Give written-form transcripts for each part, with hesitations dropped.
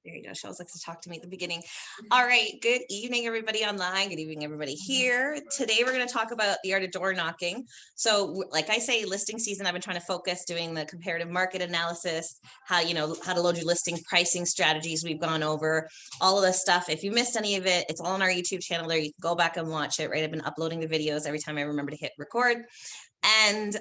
There you go. She always likes to talk to me at the beginning. All right. Good evening, everybody online. Good evening, everybody here. Today, we're going to talk about the art of door knocking. So like I say, listing season, I've been trying to focus doing the comparative market analysis, how to load your listing, pricing strategies we've gone over, all of this stuff. If you missed any of it, it's all on our YouTube channel there. You can go back and watch it, right? I've been uploading the videos every time I remember to hit record. And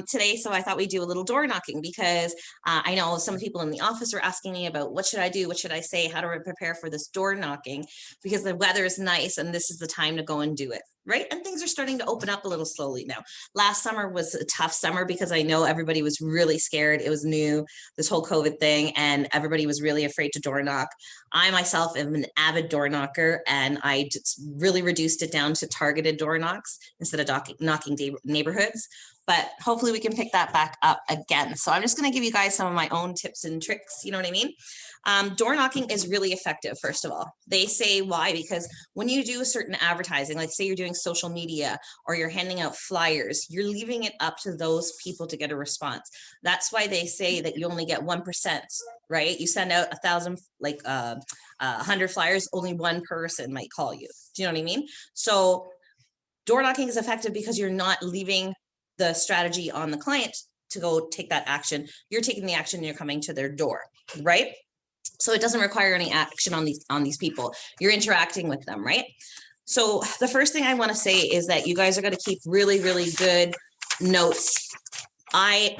today, so I thought we'd do a little door knocking because I know some people in the office are asking me about what should I do? What should I say? How do I prepare for this door knocking? Because the weather is nice and this is the time to go and do it, right? And things are starting to open up a little slowly now. Last summer was a tough summer because I know everybody was really scared. It was new, this whole COVID thing, and everybody was really afraid to door knock. I myself am an avid door knocker, and I just really reduced it down to targeted door knocks instead of knocking neighborhoods. But hopefully we can pick that back up again. So I'm just going to give you guys some of my own tips and tricks. You know what I mean? Door knocking is really effective, first of all. They say why? Because when you do a certain advertising, like say you're doing social media or you're handing out flyers, you're leaving it up to those people to get a response. That's why they say that you only get 1%, right? You send out 1,000, like 100 flyers, only one person might call you. Do you know what I mean? So door knocking is effective because you're not leaving the strategy on the client to go take that action. You're taking the action and you're coming to their door, right? So it doesn't require any action on these people. You're interacting with them, right? So the first thing I want to say is that you guys are going to keep really, really good notes. I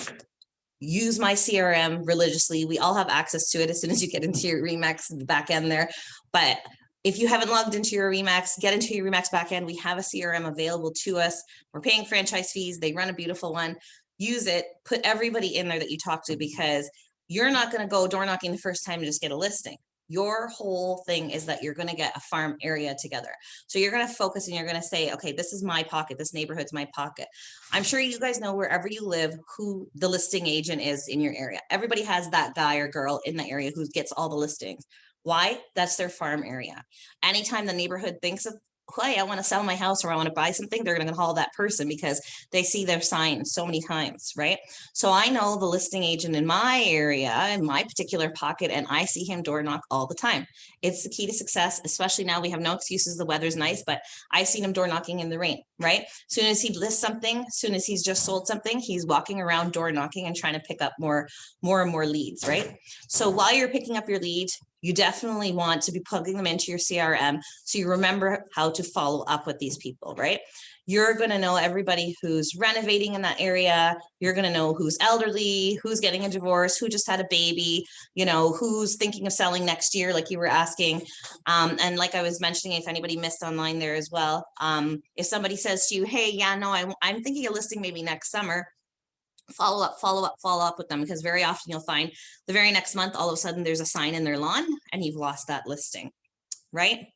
use my CRM religiously. We all have access to it as soon as you get into your Remax back end there. But if you haven't logged into your Remax, get into your Remax backend. We have a CRM available to us. We're paying franchise fees. They run a beautiful one. Use it. Put everybody in there that you talk to, because you're not going to go door knocking the first time and just get a listing. Your whole thing is that you're going to get a farm area together. So you're going to focus and you're going to say, okay, this is my pocket. This neighborhood's my pocket. I'm sure you guys know wherever you live who the listing agent is in your area. Everybody has that guy or girl in the area who gets all the listings. Why? That's their farm area. Anytime the neighborhood thinks of, hey, I want to sell my house or I want to buy something, they're going to call that person because they see their sign so many times, right? So I know the listing agent in my area, in my particular pocket, and I see him door knock all the time. It's the key to success, especially now we have no excuses. The weather's nice, but I've seen him door knocking in the rain, right? As soon as he lists something, as soon as he's just sold something, he's walking around door knocking and trying to pick up more and more leads, right? So while you're picking up your lead, you definitely want to be plugging them into your CRM so you remember how to follow up with these people, right? You're going to know everybody who's renovating in that area. You're going to know who's elderly, who's getting a divorce, who just had a baby, who's thinking of selling next year, like you were asking. And like I was mentioning, if anybody missed online there as well, if somebody says to you, hey, yeah, no, I'm thinking of listing maybe next summer, follow up with them, because very often you'll find the very next month, all of a sudden there's a sign in their lawn and you've lost that listing, right?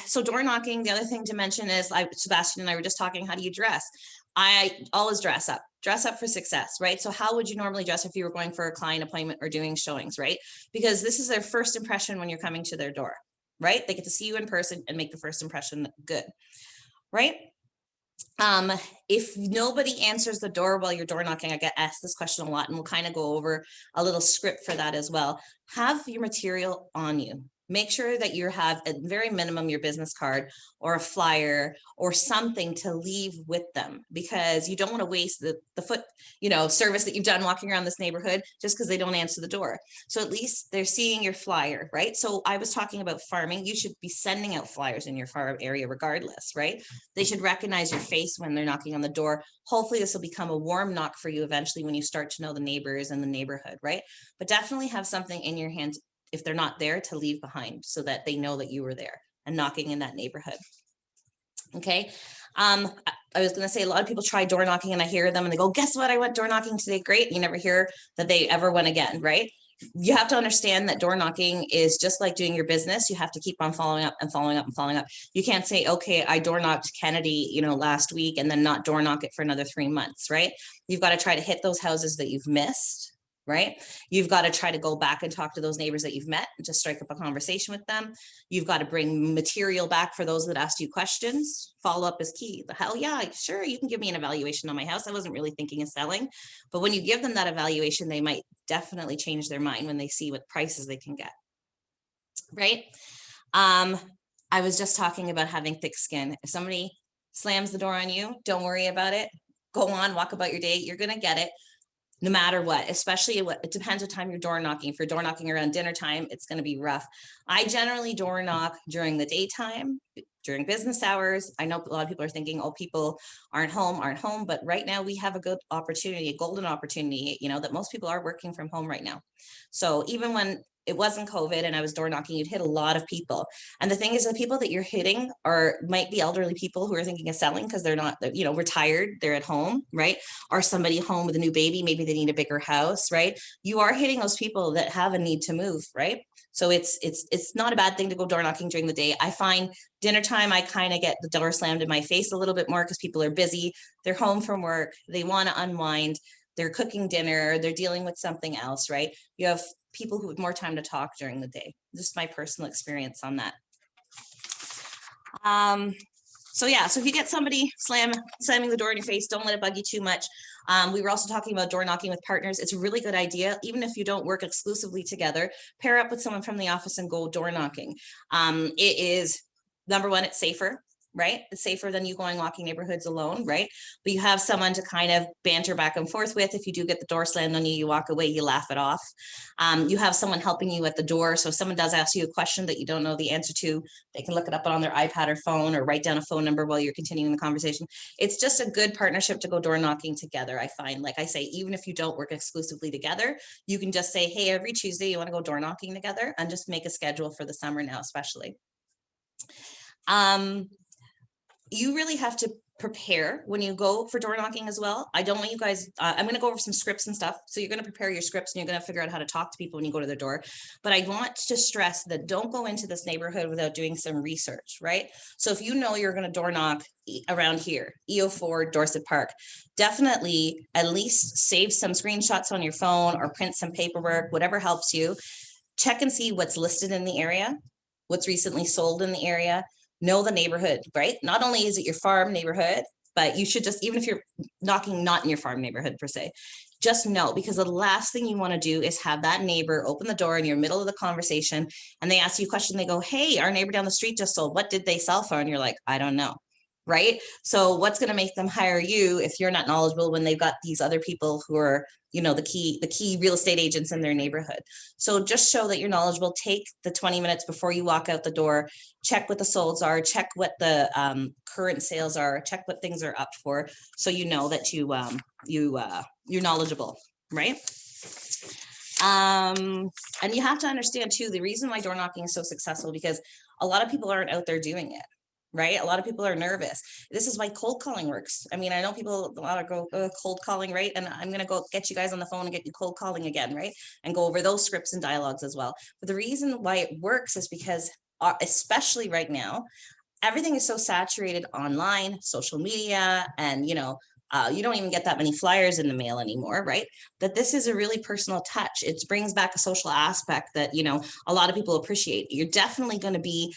So door knocking, the other thing to mention is, Sebastian and I were just talking, how do you dress? I always dress up for success, right? So how would you normally dress if you were going for a client appointment or doing showings, right? Because this is their first impression when you're coming to their door, right? They get to see you in person and make the first impression good, right? If nobody answers the door while you're door knocking, I get asked this question a lot, and we'll kind of go over a little script for that as well. Have your material on you. Make sure that you have at very minimum your business card or a flyer or something to leave with them, because you don't want to waste the foot, service that you've done walking around this neighborhood just because they don't answer the door. So at least they're seeing your flyer, right? So I was talking about farming. You should be sending out flyers in your farm area regardless, right? They should recognize your face when they're knocking on the door. Hopefully this will become a warm knock for you eventually when you start to know the neighbors and the neighborhood, right? But definitely have something in your hand if they're not there to leave behind, so that they know that you were there and knocking in that neighborhood. Okay. I was going to say, a lot of people try door knocking and I hear them and they go, guess what? I went door knocking today. Great. You never hear that they ever went again, right? You have to understand that door knocking is just like doing your business. You have to keep on following up and following up and following up. You can't say, okay, I door knocked Kennedy, last week, and then not door knock it for another 3 months, right? You've got to try to hit those houses that you've missed, right? You've got to try to go back and talk to those neighbors that you've met and just strike up a conversation with them. You've got to bring material back for those that asked you questions. Follow up is key. The hell yeah, sure, you can give me an evaluation on my house. I wasn't really thinking of selling. But when you give them that evaluation, they might definitely change their mind when they see what prices they can get, right? I was just talking about having thick skin. If somebody slams the door on you, don't worry about it. Go on, walk about your day. You're going to get it no matter what, especially it depends what time you're door knocking. If you're door knocking around dinner time, it's going to be rough. I generally door knock during the daytime, during business hours. I know a lot of people are thinking, oh, people aren't home, but right now we have a good opportunity, a golden opportunity, that most people are working from home right now. So even when it wasn't COVID and I was door knocking, you'd hit a lot of people. And the thing is, the people that you're hitting might be elderly people who are thinking of selling because they're not, retired, they're at home, right? Or somebody home with a new baby, maybe they need a bigger house, right? You are hitting those people that have a need to move, right? So it's not a bad thing to go door knocking during the day. I find dinner time, I kind of get the door slammed in my face a little bit more because people are busy. They're home from work. They want to unwind. They're cooking dinner. They're dealing with something else, right? You have people who have more time to talk during the day. Just my personal experience on that. So if you get somebody slamming the door in your face, don't let it bug you too much. We were also talking about door knocking with partners. It's a really good idea. Even if you don't work exclusively together, pair up with someone from the office and go door knocking. It is, number one, it's safer. Right? It's safer than you going walking neighborhoods alone, right? But you have someone to kind of banter back and forth with. If you do get the door slammed on you, you walk away, you laugh it off. You have someone helping you at the door. So if someone does ask you a question that you don't know the answer to, they can look it up on their iPad or phone or write down a phone number while you're continuing the conversation. It's just a good partnership to go door knocking together, I find. Like I say, even if you don't work exclusively together, you can just say, hey, every Tuesday you want to go door knocking together, and just make a schedule for the summer now, especially. You really have to prepare when you go for door knocking as well. I don't want you guys, I'm going to go over some scripts and stuff. So you're going to prepare your scripts and you're going to figure out how to talk to people when you go to their door. But I want to stress that don't go into this neighborhood without doing some research, right? So if you know you're going to door knock around here, EO4, Dorset Park, definitely at least save some screenshots on your phone or print some paperwork, whatever helps you. Check and see what's listed in the area, what's recently sold in the area. Know the neighborhood, right? Not only is it your farm neighborhood, but you should just, even if you're knocking not in your farm neighborhood per se, just know, because the last thing you want to do is have that neighbor open the door in your middle of the conversation and they ask you a question. They go, hey, our neighbor down the street just sold. What did they sell for? And you're like, I don't know. Right? So what's going to make them hire you if you're not knowledgeable when they've got these other people who are, the key real estate agents in their neighborhood? So just show that you're knowledgeable. Take the 20 minutes before you walk out the door, check what the solds are, check what the current sales are, check what things are up for, so you know that you're knowledgeable, right? And you have to understand too, the reason why door knocking is so successful, because a lot of people aren't out there doing it. Right? A lot of people are nervous. This is why cold calling works. I mean, I know people a lot of go cold calling, right? And I'm going to go get you guys on the phone and get you cold calling again, right? And go over those scripts and dialogues as well. But the reason why it works is because, especially right now, everything is so saturated online, social media, and you don't even get that many flyers in the mail anymore, right? That this is a really personal touch. It brings back a social aspect that, a lot of people appreciate. You're definitely going to be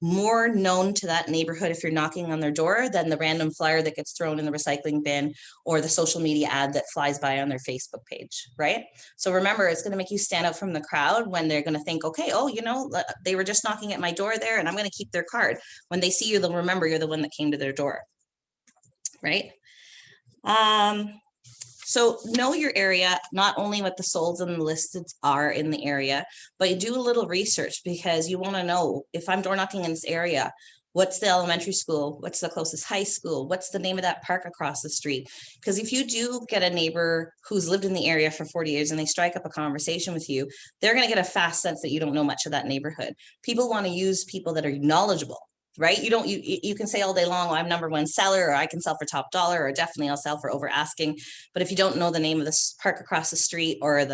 more known to that neighborhood if you're knocking on their door than the random flyer that gets thrown in the recycling bin or the social media ad that flies by on their Facebook page, right? So remember, it's going to make you stand out from the crowd when they're going to think, okay, they were just knocking at my door there and I'm going to keep their card. When they see you, they'll remember you're the one that came to their door, right? So know your area, not only what the solds and the listed are in the area, but you do a little research, because you want to know, if I'm door knocking in this area, what's the elementary school? What's the closest high school? What's the name of that park across the street? Because if you do get a neighbor who's lived in the area for 40 years and they strike up a conversation with you, they're going to get a fast sense that you don't know much of that neighborhood. People want to use people that are knowledgeable. Right? You can say all day long, well, I'm number one seller, or I can sell for top dollar, or definitely I'll sell for over asking. But if you don't know the name of this park across the street, or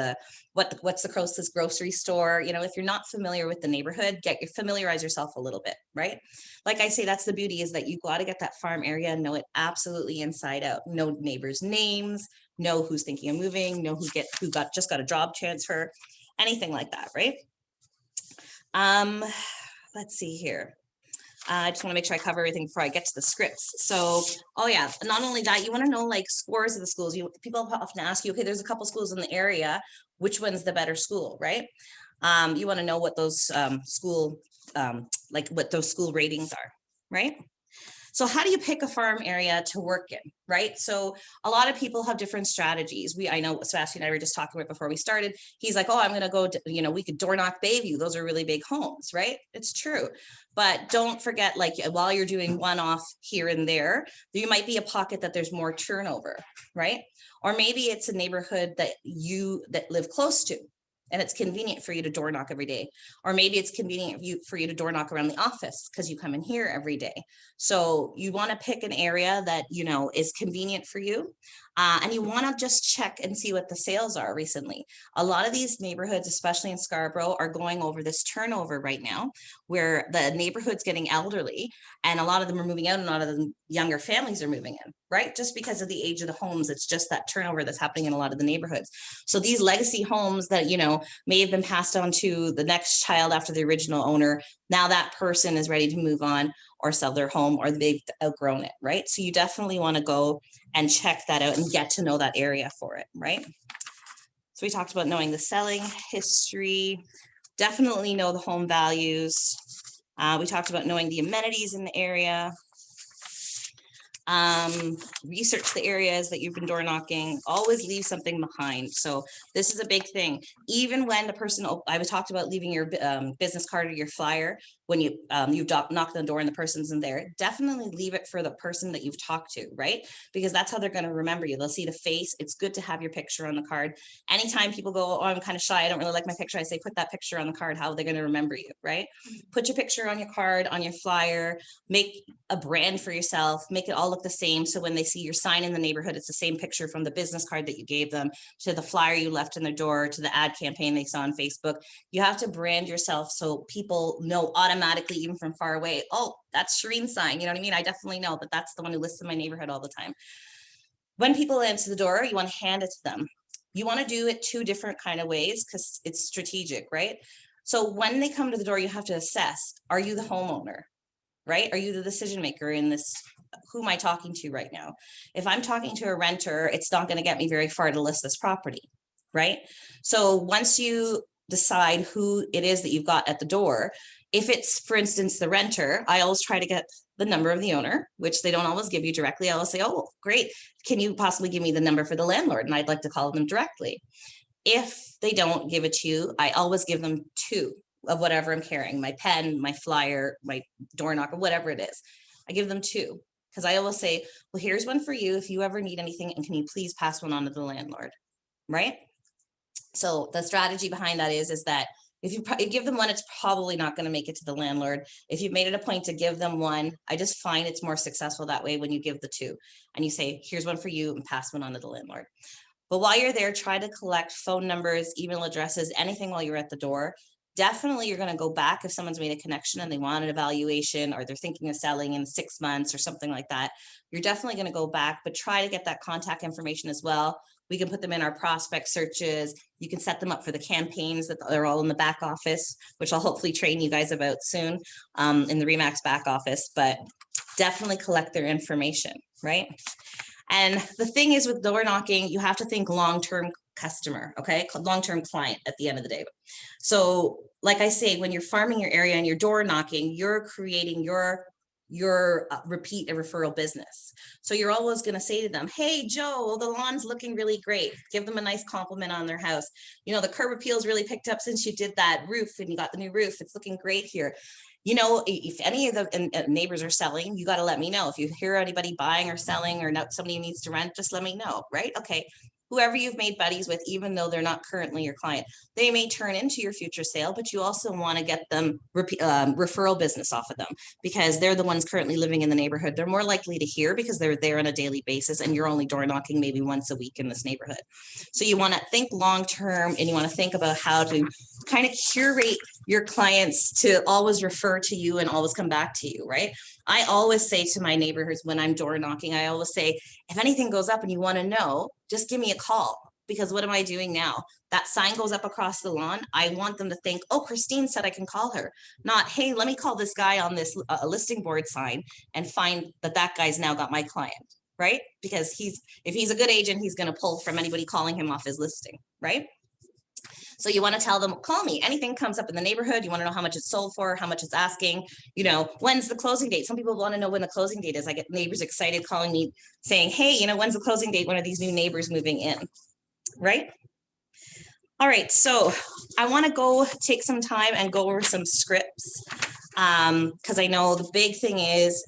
what's the closest grocery store, if you're not familiar with the neighborhood, familiarize yourself a little bit, right? Like I say, that's the beauty, is that you got to get that farm area and know it absolutely inside out. Know neighbors' names, know who's thinking of moving, know who just got a job transfer, anything like that, right? Let's see here. I just want to make sure I cover everything before I get to the scripts. So, not only that, you want to know like scores of the schools. People often ask you, okay, there's a couple schools in the area, which one's the better school, right? You want to know what those what those school ratings are, right? So how do you pick a farm area to work in, right? So a lot of people have different strategies. I know Sebastian and I were just talking about before we started. He's like, oh, I'm going to go, we could door knock Bayview. Those are really big homes, right? It's true. But don't forget, like while you're doing one-off here and there might be a pocket that there's more turnover, right? Or maybe it's a neighborhood that live close to, and it's convenient for you to door knock every day. Or maybe it's convenient for you to door knock around the office because you come in here every day. So you want to pick an area that, is convenient for you. And you want to just check and see what the sales are recently. A lot of these neighborhoods, especially in Scarborough, are going over this turnover right now where the neighborhood's getting elderly and a lot of them are moving out and a lot of the younger families are moving in, right? Just because of the age of the homes, it's just that turnover that's happening in a lot of the neighborhoods. So these legacy homes that, may have been passed on to the next child after the original owner, now that person is ready to move on or sell their home or they've outgrown it, right? So you definitely want to go and check that out and get to know that area for it, right? So we talked about knowing the selling history, definitely know the home values. We talked about knowing the amenities in the area. Research the areas that you've been door knocking, always leave something behind. So this is a big thing. Even when the person, I was talked about leaving your business card or your flyer when you knock on the door and the person's in there, definitely leave it for the person that you've talked to, right? Because that's how they're going to remember you. They'll see the face. It's good to have your picture on the card. Anytime people go, oh, I'm kind of shy, I don't really like my picture, I say, put that picture on the card. How are they going to remember you, right? Put your picture on your card, on your flyer, make a brand for yourself, make it all look the same. So when they see your sign in the neighborhood, it's the same picture from the business card that you gave them to the flyer you left in their door, to the ad campaign they saw on Facebook. You have to brand yourself so people know automatically, even from far away, oh, that's Shireen's sign. You know what I mean? I definitely know that that's the one who lives in my neighborhood all the time. When people answer the door, you want to hand it to them. You want to do it two different kind of ways because it's strategic, right? So when they come to the door, you have to assess, are you the homeowner, right? Are you the decision maker in this? Who am I talking to right now? If I'm talking to a renter, it's not going to get me very far to list this property, right? So once you decide who it is that you've got at the door, if it's, for instance, the renter, I always try to get the number of the owner, which they don't always give you directly. I always say, oh, great. Can you possibly give me the number for the landlord? And I'd like to call them directly. If they don't give it to you, I always give them two of whatever I'm carrying, my pen, my flyer, my door knocker, whatever it is. I give them two because I always say, well, here's one for you if you ever need anything, and can you please pass one on to the landlord, right? So the strategy behind that is that if you give them one, it's probably not going to make it to the landlord. If you've made it a point to give them one, I just find it's more successful that way when you give the two and you say, here's one for you, and pass one on to the landlord. But while you're there, try to collect phone numbers, email addresses, anything while you're at the door. Definitely you're going to go back if someone's made a connection and they want an evaluation or they're thinking of selling in 6 months or something like that. You're definitely going to go back, but try to get that contact information as well. We can put them in our prospect searches. You can set them up for the campaigns that they're all in the back office, which I'll hopefully train you guys about soon in the RE/MAX back office, but definitely collect their information, right? And the thing is with door knocking, you have to think long-term customer, okay? Long-term client at the end of the day. So like I say, when you're farming your area and you're door knocking, you're creating your repeat and referral business. So you're always going to say to them, hey, Joe, the lawn's looking really great. Give them a nice compliment on their house. You know, the curb appeal's really picked up since you did that roof and you got the new roof. It's looking great here. You know, if any of the neighbors are selling, you got to let me know. If you hear anybody buying or selling or somebody needs to rent, just let me know, right? Okay. Whoever you've made buddies with, even though they're not currently your client, they may turn into your future sale, but you also want to get them referral business off of them because they're the ones currently living in the neighborhood. They're more likely to hear because they're there on a daily basis and you're only door knocking maybe once a week in this neighborhood. So you want to think long-term and you want to think about how to kind of curate your clients to always refer to you and always come back to you, right? I always say to my neighborhoods when I'm door knocking, I always say, if anything goes up and you want to know, just give me a call. Because what am I doing now? That sign goes up across the lawn. I want them to think, oh, Christine said I can call her. Not, hey, let me call this guy on this listing board sign and find that guy's now got my client, right? Because if he's a good agent, he's going to pull from anybody calling him off his listing, right? So you want to tell them, call me. Anything comes up in the neighborhood, you want to know how much it's sold for, how much it's asking, you know, when's the closing date? Some people want to know when the closing date is. I get neighbors excited calling me saying, hey, you know, when's the closing date? When are these new neighbors moving in? Right? All right, so I want to go take some time and go over some scripts because I know the big thing is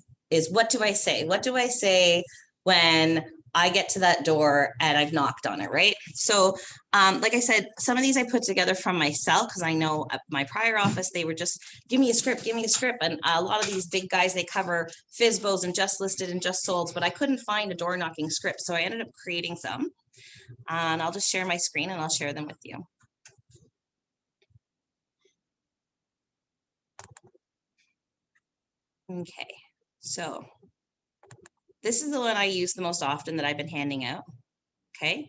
what do I say? What do I say when I get to that door and I've knocked on it, right? So like I said, some of these I put together from myself because I know at my prior office, they were just, give me a script. And a lot of these big guys, they cover FSBOs and just listed and just solds, but I couldn't find a door knocking script. So I ended up creating some. And I'll just share my screen and I'll share them with you. Okay, so this is the one I use the most often that I've been handing out. Okay,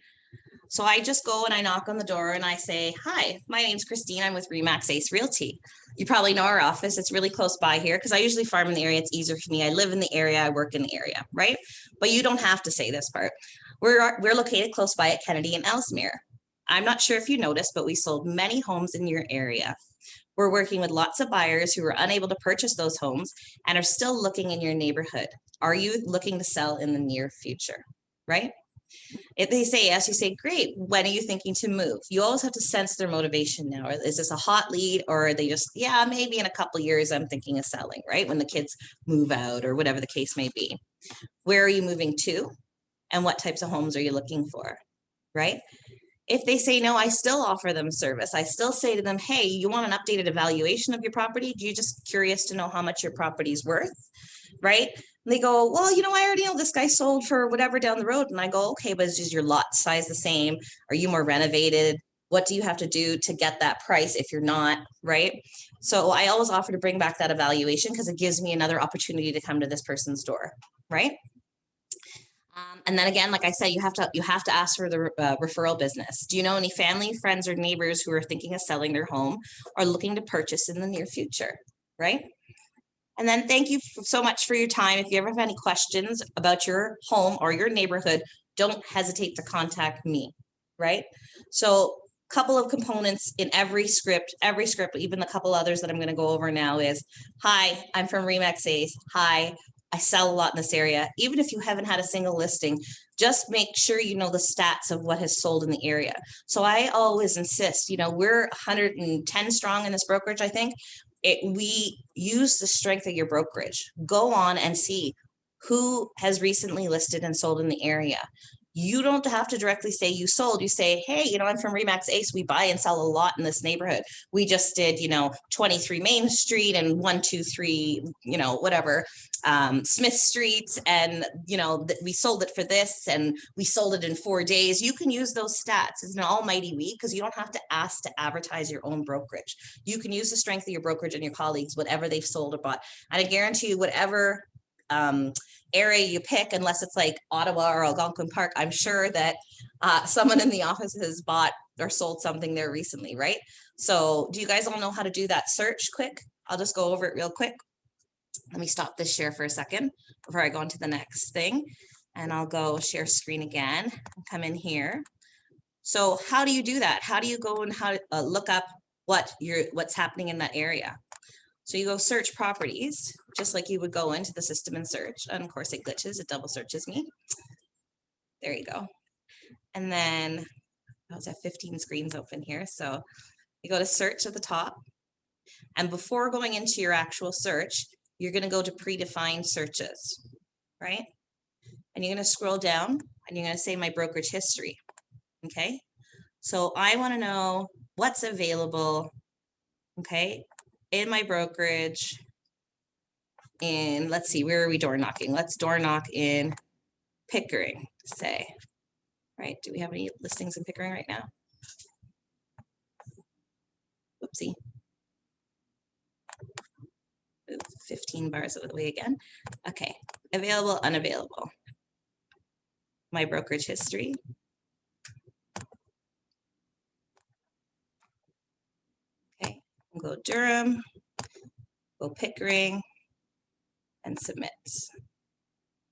so I just go and I knock on the door and I say, hi, my name's Christine. I'm with RE/MAX ACE Realty. You probably know our office. It's really close by here because I usually farm in the area. It's easier for me. I live in the area. I work in the area, right? But you don't have to say this part. We're located close by at Kennedy and Ellesmere. I'm not sure if you noticed, but we sold many homes in your area. We're working with lots of buyers who were unable to purchase those homes and are still looking in your neighborhood. Are you looking to sell in the near future, right? If they say yes, you say, great, when are you thinking to move? You always have to sense their motivation now. Is this a hot lead or are they just, yeah, maybe in a couple of years I'm thinking of selling, right? When the kids move out or whatever the case may be. Where are you moving to? And what types of homes are you looking for, right? If they say no, I still offer them service. I still say to them, hey, you want an updated evaluation of your property? Do you just curious to know how much your property is worth? Right? And they go, well, you know, I already know this guy sold for whatever down the road. And I go, okay, but is your lot size the same? Are you more renovated? What do you have to do to get that price if you're not, right? So I always offer to bring back that evaluation because it gives me another opportunity to come to this person's door, right? And then again, like I said, you have to ask for the referral business. Do you know any family, friends, or neighbors who are thinking of selling their home or looking to purchase in the near future, right? And then thank you so much for your time. If you ever have any questions about your home or your neighborhood, don't hesitate to contact me, right? So a couple of components in every script, even the couple others that I'm going to go over now is, hi, I'm from RE/MAX ACE. Hi, I sell a lot in this area. Even if you haven't had a single listing, just make sure you know the stats of what has sold in the area. So I always insist, you know, we're 110 strong in this brokerage, I think. We use the strength of your brokerage. Go on and see who has recently listed and sold in the area. You don't have to directly say you sold. You say, hey, you know, I'm from RE/MAX ACE. We buy and sell a lot in this neighborhood. We just did, you know, 23 Main Street and 123, you know, whatever, Smith Street. And, you know, we sold it for this and we sold it in 4 days. You can use those stats. It's an almighty we because you don't have to ask to advertise your own brokerage. You can use the strength of your brokerage and your colleagues, whatever they've sold or bought. And I guarantee you, whatever area you pick, unless it's like Ottawa or Algonquin Park, I'm sure that someone in the office has bought or sold something there recently, right? So do you guys all know how to do that search quick? I'll just go over it real quick. Let me stop this share for a second before I go on to the next thing. And I'll go share screen again and come in here. So how do you do that? How do you go and how to look up what's happening in that area? So you go search properties, just like you would go into the system and search. And of course it glitches, it double searches me. There you go. And then I was at 15 screens open here. So you go to search at the top. And before going into your actual search, you're going to go to predefined searches, right? And you're going to scroll down and you're going to say my brokerage history. Okay. So I want to know what's available, okay, in my brokerage in, let's see, where are we door knocking? Let's door knock in Pickering, say, right? Do we have any listings in Pickering right now? Oopsie. Ooh, 15 bars of the way again. Okay, available, unavailable. My brokerage history. Okay, we'll go Durham, go Pickering, and submit.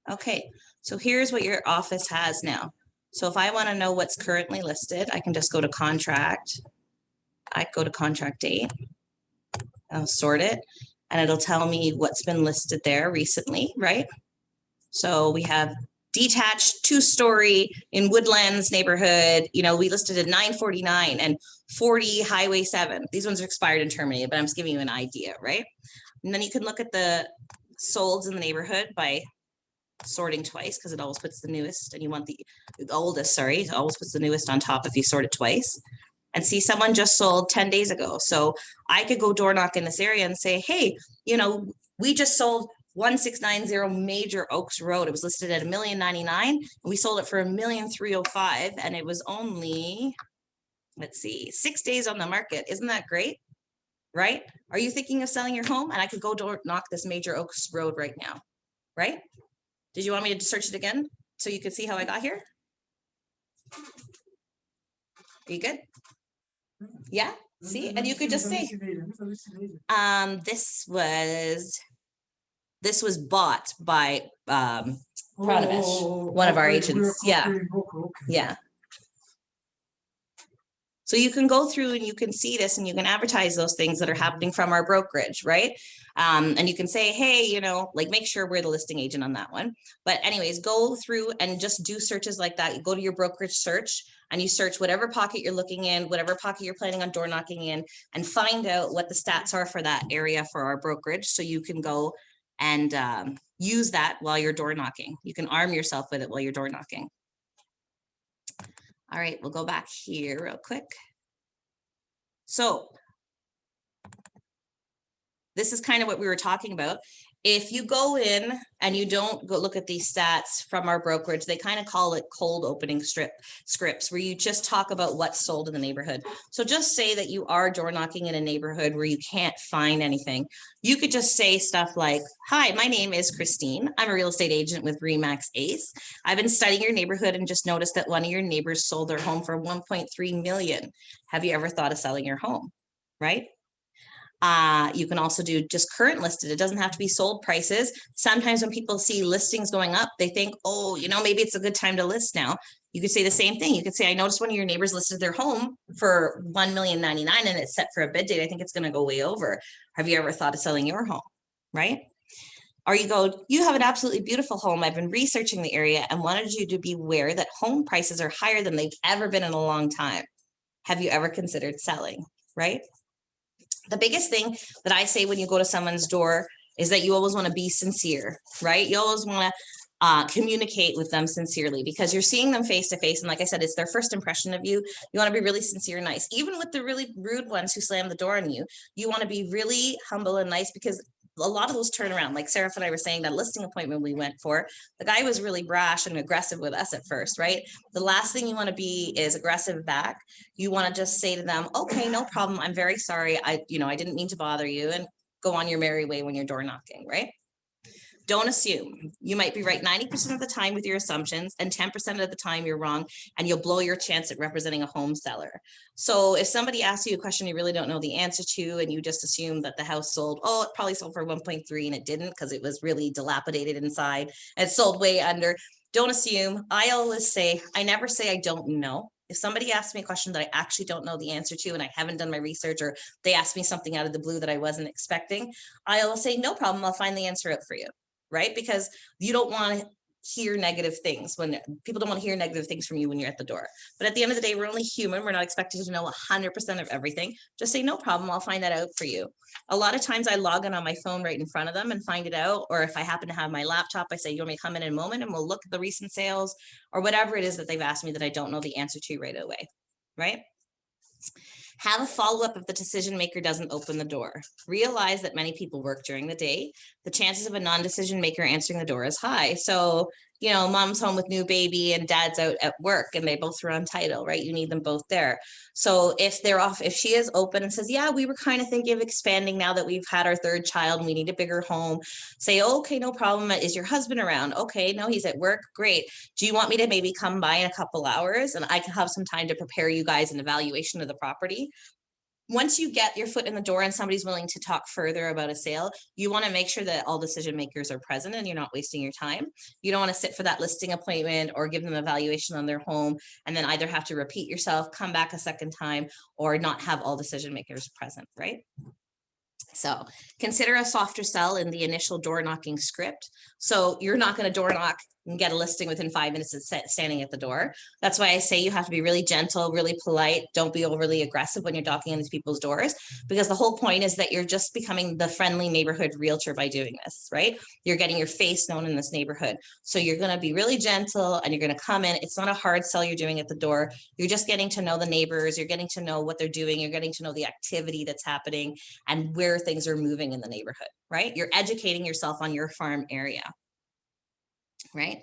Okay, so here's what your office has now. So if I want to know what's currently listed, I can just go to contract I go to contract date, I'll sort it, and it'll tell me what's been listed there recently, right? So we have detached 2-story in Woodlands neighborhood. You know, we listed at 949 and 40 Highway 7. These ones are expired and terminated, but I'm just giving you an idea, right? And then you can look at the solds in the neighborhood by sorting twice, because it always puts the newest, and you want the oldest, sorry, it always puts the newest on top if you sort it twice. And see, someone just sold 10 days ago. So I could go door knock in this area and say, hey, you know, we just sold 1690 Major Oaks Road. It was listed at $1,099,000, and we sold it for $1,305,000, and it was only, let's see, 6 days on the market. Isn't that great? Right? Are you thinking of selling your home? And I could go door knock this Major Oaks Road right now, right? Did you want me to search it again so you could see how I got here? Are you good? Yeah, see, and you could just say, this was bought by Pranavesh, one of our agents. Yeah, yeah. So you can go through and you can see this and you can advertise those things that are happening from our brokerage, right? And you can say, hey, you know, like make sure we're the listing agent on that one. But anyways, go through and just do searches like that. You go to your brokerage search and you search whatever pocket you're looking in, whatever pocket you're planning on door knocking in, and find out what the stats are for that area for our brokerage. So you can go and use that while you're door knocking. You can arm yourself with it while you're door knocking. All right, we'll go back here real quick. So this is kind of what we were talking about. If you go in and you don't go look at these stats from our brokerage, they kind of call it cold opening scripts, where you just talk about what's sold in the neighborhood. So just say that you are door knocking in a neighborhood where you can't find anything. You could just say stuff like, hi, my name is Christine. I'm a real estate agent with RE/MAX Ace. I've been studying your neighborhood and just noticed that one of your neighbors sold their home for 1.3 million. Have you ever thought of selling your home? Right? You can also do just current listed. It doesn't have to be sold prices. Sometimes when people see listings going up, they think, oh, you know, maybe it's a good time to list now. You could say the same thing. You could say, I noticed one of your neighbors listed their home for $1,099,000 and it's set for a bid date. I think it's going to go way over. Have you ever thought of selling your home? Right? Or you go, you have an absolutely beautiful home. I've been researching the area and wanted you to be aware that home prices are higher than they've ever been in a long time. Have you ever considered selling? Right? The biggest thing that I say when you go to someone's door is that you always want to be sincere, right? You always want to communicate with them sincerely, because you're seeing them face to face. And like I said, it's their first impression of you. You want to be really sincere and nice. Even with the really rude ones who slam the door on you, you want to be really humble and nice, because a lot of those turn around. Like Sarah and I were saying, that listing appointment we went for, the guy was really brash and aggressive with us at first, right? The last thing you want to be is aggressive back. You want to just say to them, okay, no problem. I'm very sorry. I didn't mean to bother you, and go on your merry way when you're door knocking, right? Don't assume. You might be right 90% of the time with your assumptions, and 10% of the time you're wrong, and you'll blow your chance at representing a home seller. So if somebody asks you a question you really don't know the answer to, and you just assume that the house sold, oh, it probably sold for 1.3 and it didn't, because it was really dilapidated inside. It sold way under. Don't assume. I always say, I never say I don't know. If somebody asks me a question that I actually don't know the answer to, and I haven't done my research, or they ask me something out of the blue that I wasn't expecting, I'll say, no problem, I'll find the answer out for you. Right? Because you don't want to hear negative things when people don't want to hear negative things from you when you're at the door. But at the end of the day, we're only human. We're not expected to know 100% of everything. Just say, no problem, I'll find that out for you. A lot of times I log in on my phone right in front of them and find it out. Or if I happen to have my laptop, I say, you want me to come in a moment and we'll look at the recent sales, or whatever it is that they've asked me that I don't know the answer to right away. Right? Have a follow-up if the decision maker doesn't open the door. Realize that many people work during the day. The chances of a non-decision maker answering the door is high. So, mom's home with new baby and dad's out at work and they both are on title, right? You need them both there. So if they're off, if she is open and says, yeah, we were kind of thinking of expanding now that we've had our third child and we need a bigger home, say, okay, no problem. Is your husband around? Okay, no, he's at work. Great. Do you want me to maybe come by in a couple hours and I can have some time to prepare you guys an evaluation of the property? once you get your foot in the door and somebody's willing to talk further about a sale, you want to make sure that all decision makers are present and you're not wasting your time. You don't want to sit for that listing appointment or give them a valuation on their home and then either have to repeat yourself, come back a second time, or not have all decision makers present, right? So consider a softer sell in the initial door knocking script. So you're not going to door knock and get a listing within 5 minutes of standing at the door. That's why I say you have to be really gentle, really polite. Don't be overly aggressive when you're knocking on these people's doors, because the whole point is that you're just becoming the friendly neighborhood realtor by doing this, right? You're getting your face known in this neighborhood. So you're going to be really gentle and you're going to come in. It's not a hard sell you're doing at the door. You're just getting to know the neighbors. You're getting to know what they're doing. You're getting to know the activity that's happening and where things are moving in the neighborhood, right? You're educating yourself on your farm area, right?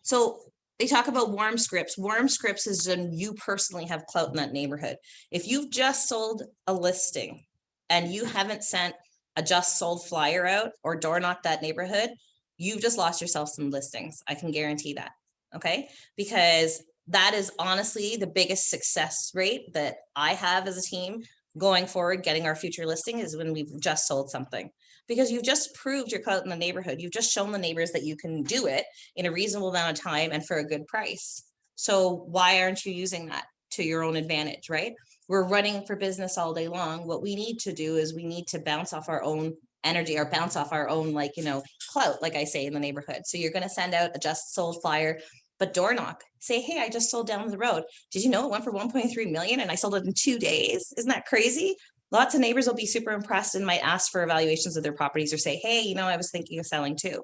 So they talk about warm scripts. Warm scripts is when you personally have clout in that neighborhood. If you've just sold a listing and you haven't sent a just sold flyer out or door knocked that neighborhood, you've just lost yourself some listings. I can guarantee that, okay? Because that is honestly the biggest success rate that I have as a team going forward, getting our future listing, is when we've just sold something, because you've just proved your clout in the neighborhood. You've just shown the neighbors that you can do it in a reasonable amount of time and for a good price. So why aren't you using that to your own advantage, right? We're running for business all day long. What we need to do is we need to bounce off our own energy or bounce off our own, like, you know, clout, like I say, in the neighborhood. So you're going to send out a just sold flyer, but door knock, say, hey, I just sold down the road. Did you know it went for 1.3 million and I sold it in 2 days? Isn't that crazy? Lots of neighbors will be super impressed and might ask for evaluations of their properties or say, hey, you know, I was thinking of selling too.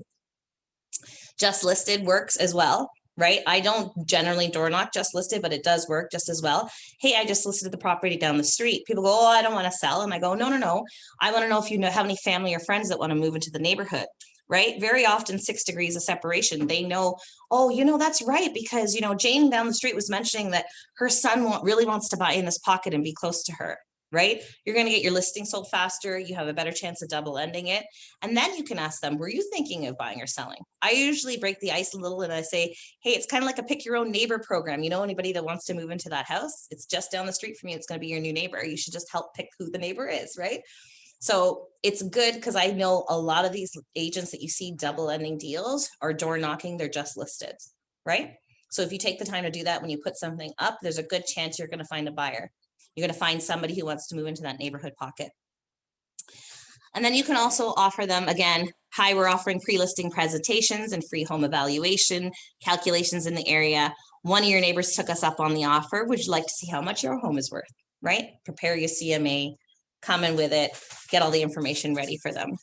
Just listed works as well, right? I don't generally door knock just listed, but it does work just as well. Hey, I just listed the property down the street. People go, oh, I don't want to sell. And I go, no. I want to know if you have any family or friends that want to move into the neighborhood, right? Very often 6 degrees of separation. They know, oh, you know, that's right. Because, you know, Jane down the street was mentioning that her son really wants to buy in this pocket and be close to her, right? You're going to get your listing sold faster. You have a better chance of double ending it. And then you can ask them, were you thinking of buying or selling? I usually break the ice a little and I say, hey, it's kind of like a pick your own neighbor program. You know, anybody that wants to move into that house, it's just down the street from you. It's going to be your new neighbor. You should just help pick who the neighbor is, right? So it's good because I know a lot of these agents that you see double ending deals are door knocking, they're just listed, right? So if you take the time to do that when you put something up, there's a good chance you're going to find a buyer. You're going to find somebody who wants to move into that neighborhood pocket. And then you can also offer them, again, hi, we're offering pre-listing presentations and free home evaluation calculations in the area. One of your neighbors took us up on the offer. Would you like to see how much your home is worth, right? Prepare your CMA, come in with it, get all the information ready for them.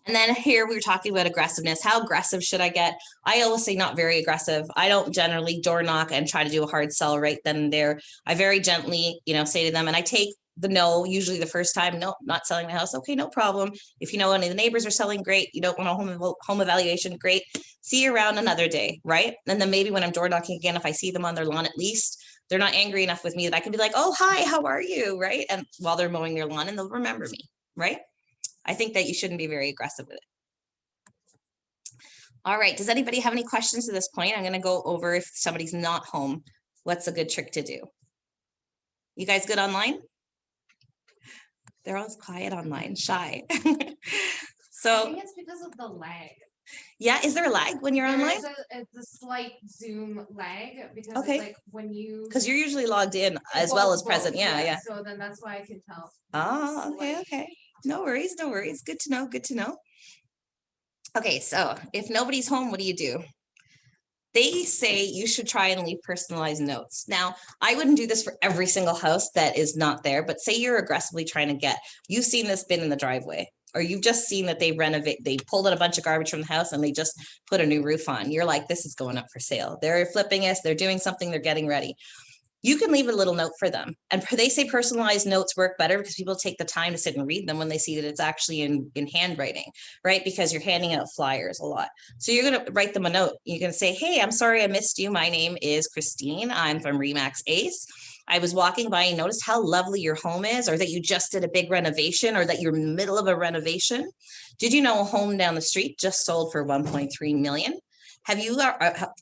And then here we were talking about aggressiveness. How aggressive should I get? I always say not very aggressive. I don't generally door knock and try to do a hard sell right then and there. I very gently, you know, say to them, and I take the no, usually the first time, no, not selling my house. Okay, no problem. If you know any of the neighbors are selling, great. You don't want a home evaluation, great. See you around another day, right? And then maybe when I'm door knocking again, if I see them on their lawn, at least they're not angry enough with me that I can be like, oh, hi, how are you, right? And while they're mowing their lawn, and they'll remember me, right? I think that you shouldn't be very aggressive with it. All right, does anybody have any questions at this point? I'm going to go over if somebody's not home, what's a good trick to do? You guys good online? They're always quiet online, shy. So I think it's because of the lag. Yeah, is there a lag when you're online? It's a slight Zoom lag because Okay. it's like when you, Because you're usually logged in as well as present. Yeah. So then that's why I can tell. Oh, okay. No worries. Good to know. Okay, so if nobody's home, what do? They say you should try and leave personalized notes. Now, I wouldn't do this for every single house that is not there, but say you're aggressively trying to you've seen this bin in the driveway, or you've just seen that they pulled out a bunch of garbage from the house and they just put a new roof on. You're like, this is going up for sale. They're flipping us, they're doing something, they're getting ready. You can leave a little note for them. And they say personalized notes work better because people take the time to sit and read them when they see that it's actually in handwriting, right? Because you're handing out flyers a lot. So you're going to write them a note. You're going to say, hey, I'm sorry I missed you. My name is Christine. I'm from Remax Ace. I was walking by and noticed how lovely your home is, or that you just did a big renovation, or that you're in the middle of a renovation. Did you know a home down the street just sold for 1.3 million?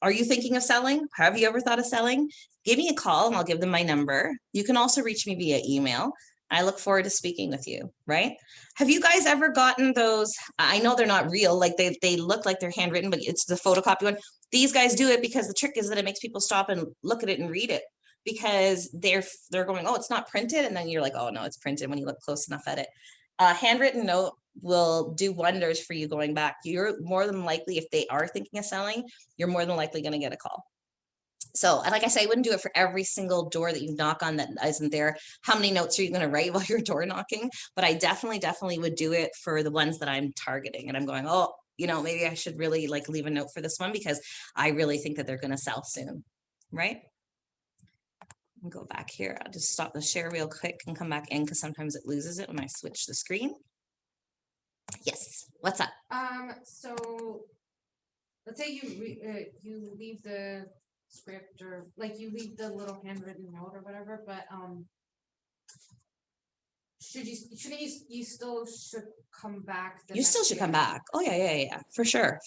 Are you thinking of selling? Have you ever thought of selling? give me a call and I'll give them my number. You can also reach me via email. I look forward to speaking with you, right? Have you guys ever gotten those? I know they're not real, like they look like they're handwritten, but it's the photocopy one. These guys do it because the trick is that it makes people stop and look at it and read it because they're going, oh, it's not printed. And then you're like, oh no, it's printed when you look close enough at it. A handwritten note will do wonders for you going back. You're more than likely, if they are thinking of selling, you're more than likely going to get a call. So, and like I say, I wouldn't do it for every single door that you knock on that isn't there. How many notes are you going to write while you're door knocking? But I definitely would do it for the ones that I'm targeting. And I'm going, oh, you know, maybe I should really like leave a note for this one because I really think that they're going to sell soon, right? I'll go back here. I'll just stop the share real quick and come back in because sometimes it loses it when I switch the screen. Yes, what's up? So let's say you leave the script or like you leave the little handwritten note or whatever, but shouldn't you still should come back? You still should come back. Oh yeah, for sure.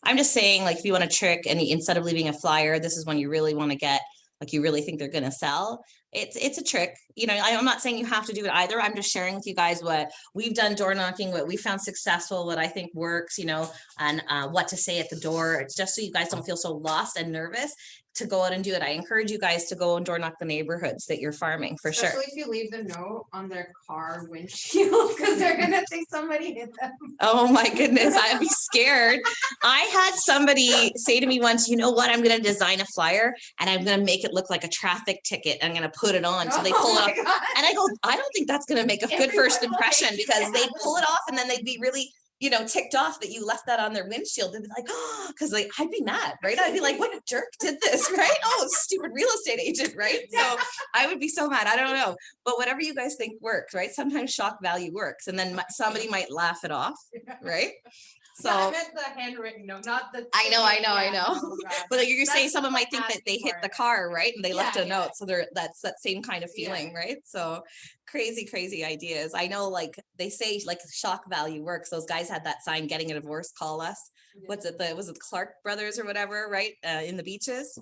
I'm just saying, like, if you want to trick and instead of leaving a flyer, this is when you really want to get, like, you really think they're going to sell. It's a trick. You know, I'm not saying you have to do it either. I'm just sharing with you guys what we've done door knocking, what we found successful, what I think works, you know, and what to say at the door. It's just so you guys don't feel so lost and nervous to go out and do it. I encourage you guys to go and door knock the neighborhoods that you're farming for sure. Especially if you leave the note on their car windshield because they're gonna think somebody hit them. Oh my goodness, I'd be scared. I had somebody say to me once, you know what, I'm going to design a flyer and I'm going to make it look like a traffic ticket. I'm going to put it on. So they pull it off. And I go, I don't think that's going to make a good first impression because they pull it off and then they'd be really, you know, ticked off that you left that on their windshield. They'd be like, oh, because like I'd be mad, right? I'd be like, what jerk did this, right? Oh, stupid real estate agent, right? So I would be so mad. I don't know, but whatever you guys think works, right? Sometimes shock value works, and then somebody might laugh it off, right? So I meant the handwritten note, not the. I know. Oh, But like you're saying, That's someone what might think that they hit the part. car, right? And they left a Yeah. note. So that's that same kind of feeling, right? So crazy ideas. I know, like they say, like shock value works. Those guys had that sign, getting a divorce, call us. Was it the Clark brothers or whatever, right? In the beaches.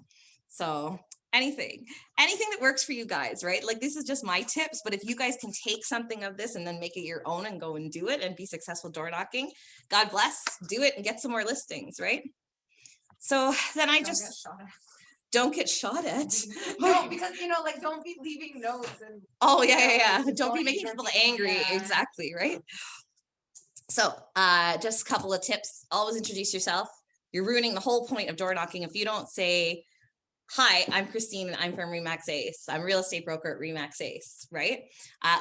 So anything that works for you guys, right? Like this is just my tips, but if you guys can take something of this and then make it your own and go and do it and be successful door knocking, God bless, do it and get some more listings, right? So then I just don't get shot at. No, because you know, like don't be leaving notes and. Oh yeah. Don't be making people angry. Yeah. Exactly, right? So just a couple of tips. Always introduce yourself. You're ruining the whole point of door knocking if you don't say, hi, I'm Christine and I'm from Remax Ace. I'm a real estate broker at Remax Ace, right?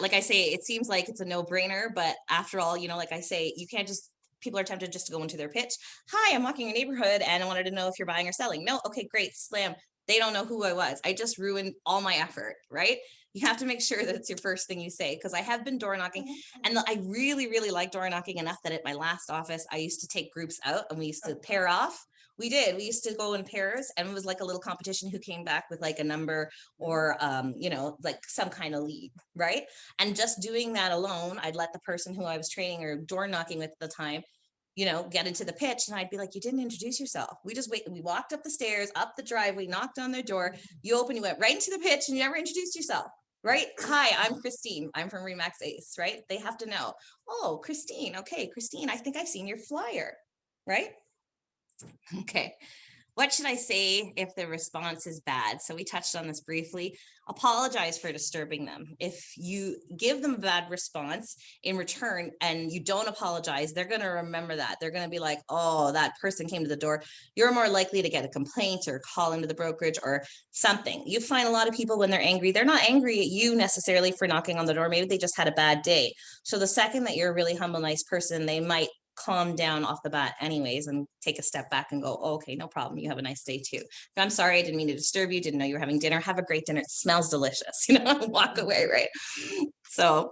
Like I say, it seems like it's a no-brainer, but after all, you know, like I say, you can't just, people are tempted just to go into their pitch. Hi, I'm walking your neighborhood and I wanted to know if you're buying or selling. No, okay, great, slam. They don't know who I was. I just ruined all my effort, right? You have to make sure that it's your first thing you say, because I have been door knocking and I really like door knocking enough that at my last office, I used to take groups out and we used to pair off. We used to go in pairs and it was like a little competition who came back with like a number or, you know, like some kind of lead, right? And just doing that alone, I'd let the person who I was training or door knocking with at the time, you know, get into the pitch and I'd be like, you didn't introduce yourself. We walked up the stairs, up the driveway, knocked on their door, you opened, you went right into the pitch and you never introduced yourself. Right? Hi, I'm Christine. I'm from Remax Ace, right? They have to know, oh, Christine. Okay, Christine, I think I've seen your flyer, right? Okay, what should I say if the response is bad? So we touched on this briefly. Apologize for disturbing them. If you give them a bad response in return and you don't apologize, they're going to remember that. They're going to be like, oh, that person came to the door. You're more likely to get a complaint or call into the brokerage or something. You find a lot of people when they're angry, they're not angry at you necessarily for knocking on the door. Maybe they just had a bad day. So the second that you're a really humble, nice person, they might calm down off the bat anyways and take a step back and go, oh, okay, no problem. You have a nice day too. I'm sorry, I didn't mean to disturb you. Didn't know you were having dinner. Have a great dinner. It smells delicious, you know, walk away, right? So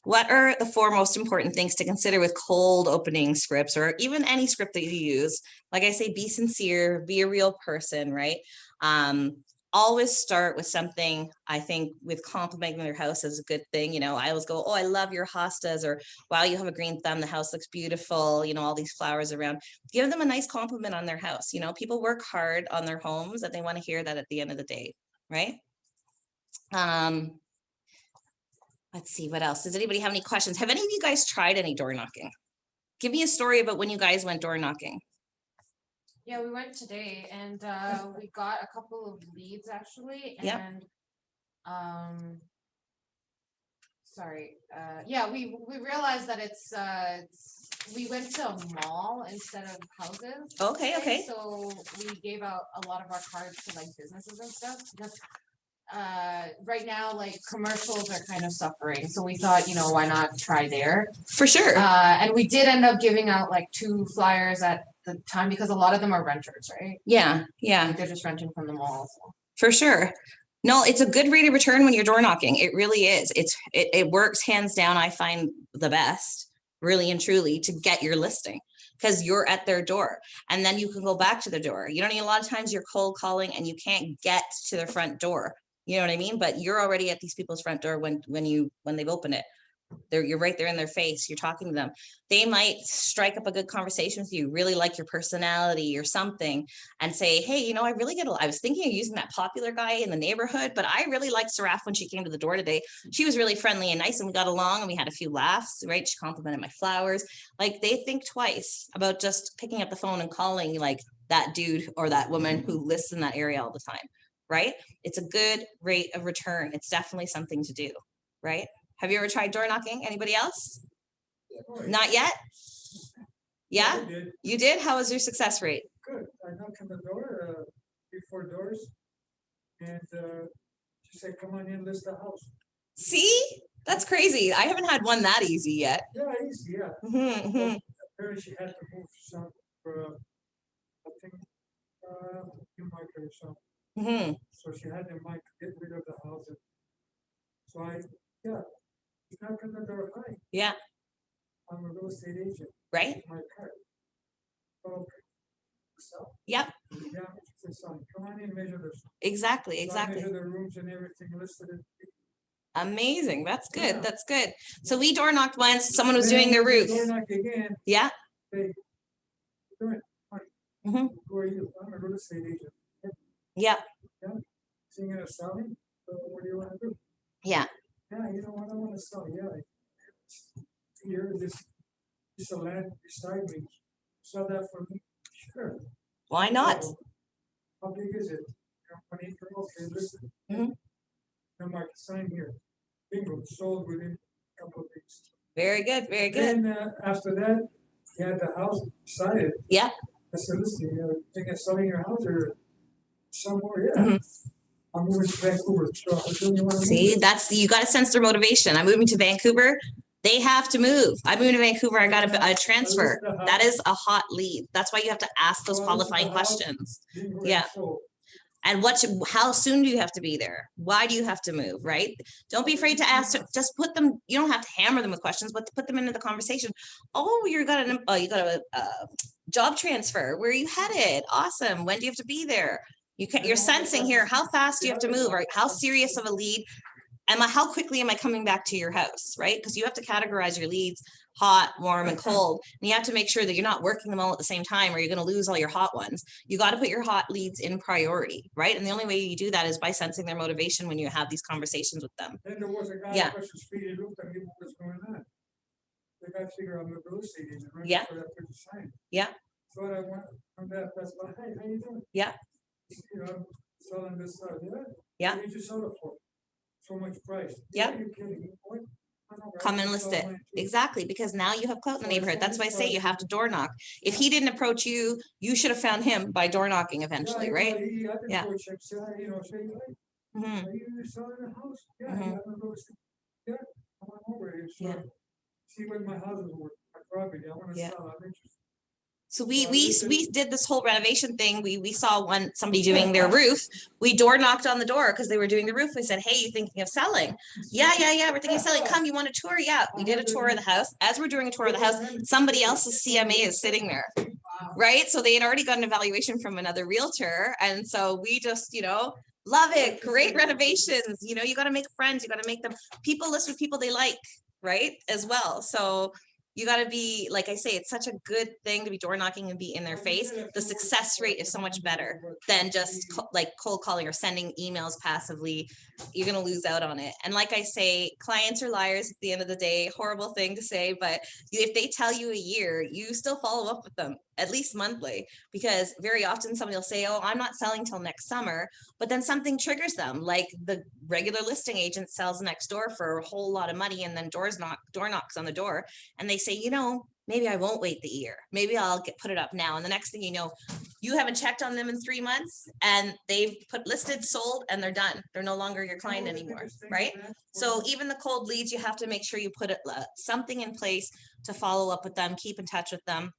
what are the 4 most important things to consider with cold opening scripts or even any script that you use? Like I say, be sincere, be a real person, right? Always start with something. I think with complimenting their house is a good thing. You know, I always go, oh, I love your hostas, or wow, you have a green thumb. The house looks beautiful. You know, all these flowers around. Give them a nice compliment on their house. You know, people work hard on their homes and they want to hear that at the end of the day, right? Let's see what else. Does anybody have any questions? Have any of you guys tried any door knocking? Give me a story about when you guys went door knocking. Yeah, we went today and we got a couple of leads actually, Yep. and sorry, yeah, we realized that it's we went to a mall instead of houses. Okay, today, okay. So we gave out a lot of our cards to like businesses and stuff because right now like commercials are kind of suffering. So we thought, you know, why not try there? For sure. And we did end up giving out like 2 flyers at the time because a lot of them are renters, right? Yeah, yeah, Like they're just renting from the mall. So. for sure. No, it's a good rate of return when you're door knocking. It really is. It works hands down. I find the best, really and truly, to get your listing because you're at their door and then you can go back to the door. You don't need a lot of times you're cold calling and you can't get to their front door. You know what I mean? But you're already at these people's front door when they've opened it. You're right there in their face. You're talking to them. They might strike up a good conversation with you, really like your personality or something, and say, hey, you know, I was thinking of using that popular guy in the neighborhood, but I really liked Saraf when she came to the door today. She was really friendly and nice and we got along and we had a few laughs, right? She complimented my flowers. Like they think twice about just picking up the phone and calling like that dude or that woman who lives in that area all the time, right? It's a good rate of return. It's definitely something to do, right? Have you ever tried door knocking? Anybody else? Not yet? Yeah? You did? How was your success rate? Good. I knocked on the door, 3-4 doors, and she said, "Come on in, list the house." See? That's crazy. I haven't had one that easy yet. Yeah, easy, yeah. Mhm. Apparently, she had to move some for, I think, New Market or something. Mhm. So she had to might get rid of the house. So she's knocking on the door. Hi, Yeah, I'm a real estate agent. right? Here's my card. Okay. So, Yep, yeah, she said, "Son, come on in, measure this." exactly, So I exactly. measure the rooms and everything listed. Amazing. That's good. Yeah. That's good. So we door knocked once. Someone was doing their roof. Door knock again. Yeah. Hey, doing? Hi, Mhm. who are you? I'm a real estate agent. Yeah. Thinking of selling? So what do you wanna do? Yeah. Yeah, you know what, I wanna sell, yeah. Here, this a land beside me. Sell that for me? Sure. Why not? So, how big is it? Company, okay, listen. Mhm. I'm like, sign here. Bingo, sold within a couple of weeks. Very good. Very good. Then, after that, he had the house decided. Yeah. I said, listen, you thinking of selling your house or somewhere? Yeah. Mhm. I'm moving to Vancouver, so I don't you want to See, you got to sense their motivation. I'm moving to Vancouver. They have to move. I moved to Vancouver. I got a transfer. That is a hot lead. That's why you have to ask those qualifying questions. Yeah. And how soon do you have to be there? Why do you have to move, right? Don't be afraid to ask, just put them, you don't have to hammer them with questions, but to put them into the conversation. Oh, you got a job transfer. Where are you headed? Awesome. When do you have to be there? You're sensing here, how fast do you have to move, or how serious of a lead how quickly am I coming back to your house, right? Because you have to categorize your leads, hot, warm, and cold. And you have to make sure that you're not working them all at the same time or you're going to lose all your hot ones. You got to put your hot leads in priority, right? And the only way you do that is by sensing their motivation when you have these conversations with them. Then there was a guy across the street, he looked at me, what was going on? The guy figured I'm a real estate agent, right? Yeah. So I put the sign. Yeah. So I went, that's why, hey, how you doing? Yeah. You know, selling this stuff, yeah? Yeah. What did you sell it for? So much price. Yeah. Are you kidding me? What? Come and list it. Exactly, because now you have clout in the neighborhood. That's why I say you have to door knock. If he didn't approach you, you should have found him by door knocking eventually, right? Yeah. You know, say, hey, Mhm. are you selling a house? Yeah, Mhm. yeah, I'm a real estate. Yeah, I'm on over here. So Yeah. see what my house is worth, my property. I want to Yeah. sell. I'm interested. So we did this whole renovation thing. We saw somebody doing their roof. We door knocked on the door because they were doing the roof. We said, hey, you thinking of selling? Yeah. We're thinking of selling. Come, you want a tour? Yeah. We did a tour of the house. As we're doing a tour of the house, somebody else's CMA is sitting there. Right. So they had already got an evaluation from another realtor. And so we just, love it. Great renovations. You got to make friends. You got to make them people list with people they like, right? As well. So You got to be, like I say, it's such a good thing to be door knocking and be in their face. The success rate is so much better than just like cold calling or sending emails passively. You're going to lose out on it. And like I say, clients are liars at the end of the day. Horrible thing to say, but if they tell you a year, you still follow up with them at least monthly, because very often somebody will say, oh, I'm not selling till next summer, but then something triggers them, like the regular listing agent sells next door for a whole lot of money, and then door knocks on the door, and they say, you know, maybe I won't wait the year. Maybe I'll put it up now. And the next thing you know, you haven't checked on them in 3 months, and they've put listed, sold, and they're done. They're no longer your client anymore, right? So even the cold leads, you have to make sure you put something in place to follow up with them, keep in touch with them.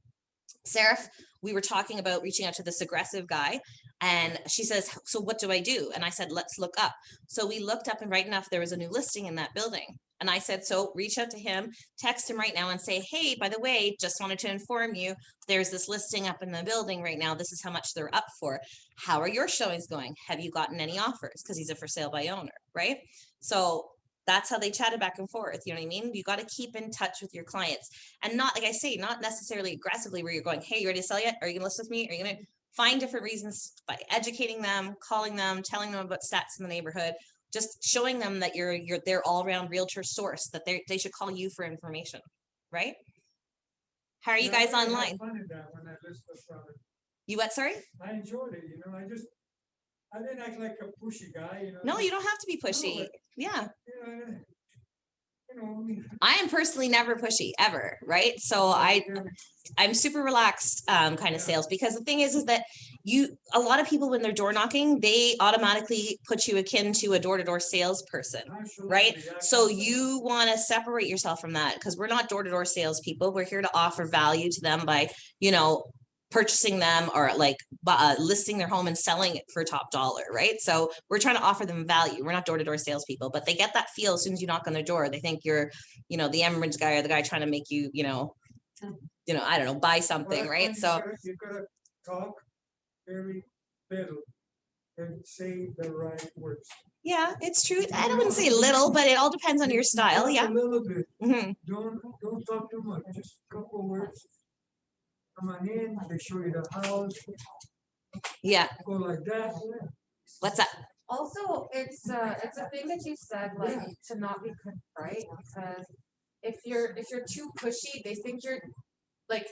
Sarah, we were talking about reaching out to this aggressive guy, and she says, so what do I do? And I said, let's look up. So we looked up, and right enough, there was a new listing in that building. And I said, so reach out to him, text him right now and say, hey, by the way, just wanted to inform you, there's this listing up in the building right now. This is how much they're up for. How are your showings going? Have you gotten any offers? Because he's a for sale by owner, right? So that's how they chatted back and forth. You know what I mean? You got to keep in touch with your clients, and not, like I say, not necessarily aggressively where you're going, hey, you ready to sell yet? Are you gonna list with me? Are you gonna find different reasons by educating them, calling them, telling them about stats in the neighborhood, just showing them that you're their all-around realtor source, that they should call you for information, right? How are you guys online? You what, sorry? I enjoyed it, you know, I didn't act like a pushy guy, you know. No, you don't have to be pushy. but- Yeah. You know, I mean. I am personally never pushy ever, right? So I'm super relaxed kind of sales, because the thing is that a lot of people, when they're door knocking, they automatically put you akin to a door-to-door salesperson, right? So you want to separate yourself from that, because we're not door-to-door salespeople. We're here to offer value to them by, you know, purchasing them, or like listing their home and selling it for top dollar, right? So we're trying to offer them value. We're not door-to-door salespeople, but they get that feel as soon as you knock on their door. They think you're, you know, the Emirates guy, or the guy trying to make you, you know, I don't know, buy something, right? So you gotta talk very little and say the right words. yeah, it's true. I wouldn't say little, but it all depends on your style. Talk Yeah. a little bit. Mhm. Don't talk too much. Just a couple of words. Come on in. They show you the house. Yeah. Go like that. Yeah. What's up? Also, it's a thing that you said, like, to not be right, because if you're too pushy, they think you're like,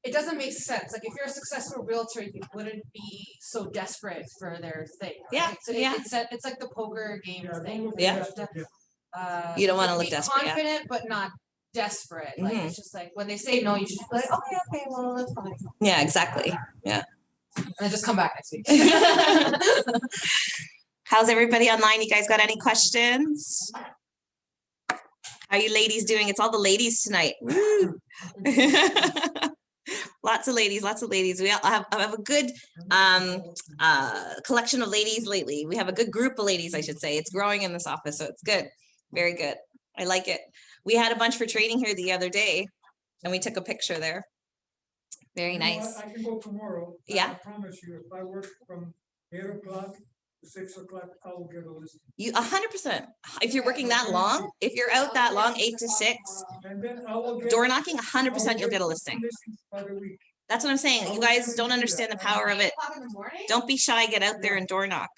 it doesn't make sense. Like, if you're a successful realtor, you wouldn't be so desperate for their thing. Yeah, Right? So yeah. it's like the poker game Yeah, thing. don't look Yeah. desperate, yeah. You don't wanna look be desperate, yeah. confident, but not desperate. Like, Mhm. it's just like when they say no, you should be like, okay, well, that's fine. Yeah, exactly. And then just come back next week. How's everybody online? You guys got any questions? How are you ladies doing? It's all the ladies tonight. Woo. Lots of ladies, lots of ladies. I have a good collection of ladies lately. We have a good group of ladies, I should say. It's growing in this office, so it's good. Very good. I like it. We had a bunch for training here the other day, and we took a picture there. Very You know nice. what? I can go tomorrow. Yeah. I promise you, if I work from 8 o'clock to 6 o'clock, I will get a list. You 100%. If you're working that long, if you're out that long, 8 to 6, And then I will get. door knocking, I 100% will you'll get a two listing. listings by the week. That's what I'm saying. You guys don't understand the power of it. 8 o'clock in the morning? Don't be shy. Get out there and door knock.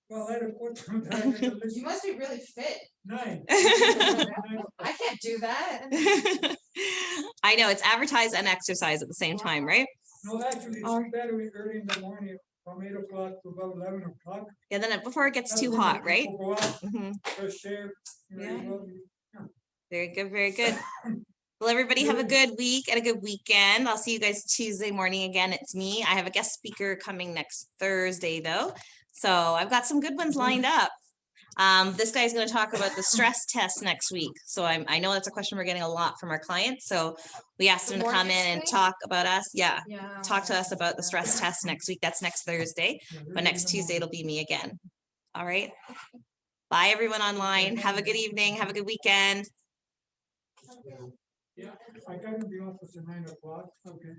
Well, I don't want to. I get a You listing. must be really fit. 9. I can't do that. I know it's advertise and exercise at the same time, right? No, actually, Or- it's better early in the morning from 8 o'clock to about 11 o'clock. Yeah, then before it gets That's too when the hot, right? people go out, Mhm. fresh air, you know, Yeah. you go- Very good, very good. Well, everybody have a good week and a good weekend. I'll see you guys Tuesday morning again. It's me. I have a guest speaker coming next Thursday though. So I've got some good ones lined up. This guy's going to talk about the stress test next week. So I know that's a question we're getting a lot from our clients. So we asked The him to come mortgage in and thing? talk about us. Yeah. Yeah. Talk to us about the stress test next week. That's next Thursday, Yeah, but early next in the Tuesday morning. it'll be me again. All right. Bye everyone online. Have a good evening. Have a good weekend. Yeah, I got in the office at 9 o'clock. Okay.